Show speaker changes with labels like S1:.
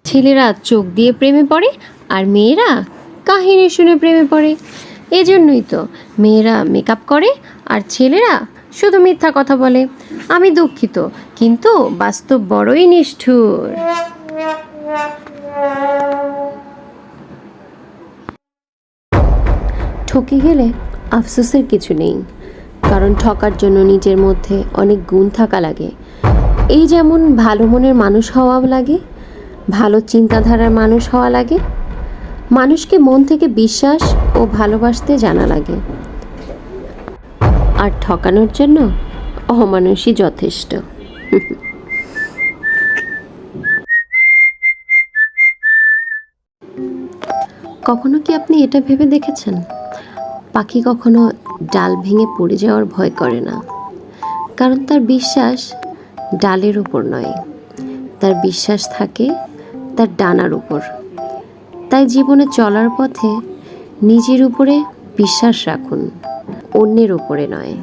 S1: ছেলেরা চোখ দিয়ে প্রেমে পড়ে আর মেয়েরা কাহিনী শুনে প্রেমে পড়ে। এজন্যই তো মেয়েরা মেকআপ করে আর ছেলেরা শুধু মিথ্যা কথা বলে। আমি দুঃখিত, কিন্তু বাস্তব বড়ই নিষ্ঠুর। ঠকে গেলে আফসোসের কিছু নেই, কারণ ঠকার জন্য নিজের মধ্যে অনেক গুণ থাকা লাগে। এই যেমন ভালো মনের মানুষ হওয়া লাগে, ভালো চিন্তাধারার মানুষ হওয়া লাগে, মানুষকে মন থেকে বিশ্বাস ও ভালোবাসতে জানা লাগে। আর ঠকানোর জন্য অমানুষই যথেষ্ট। কখনো কি আপনি এটা ভেবে দেখেছেন, পাখি কখনো ডাল ভেঙে পড়ে যাওয়ার ভয় করে না, কারণ তার বিশ্বাস ডালের উপর নয়, তার বিশ্বাস থাকে তার ডানার উপর। তাই জীবনে চলার পথে নিজের উপরে বিশ্বাস রাখুন, অন্যের উপরে নয়।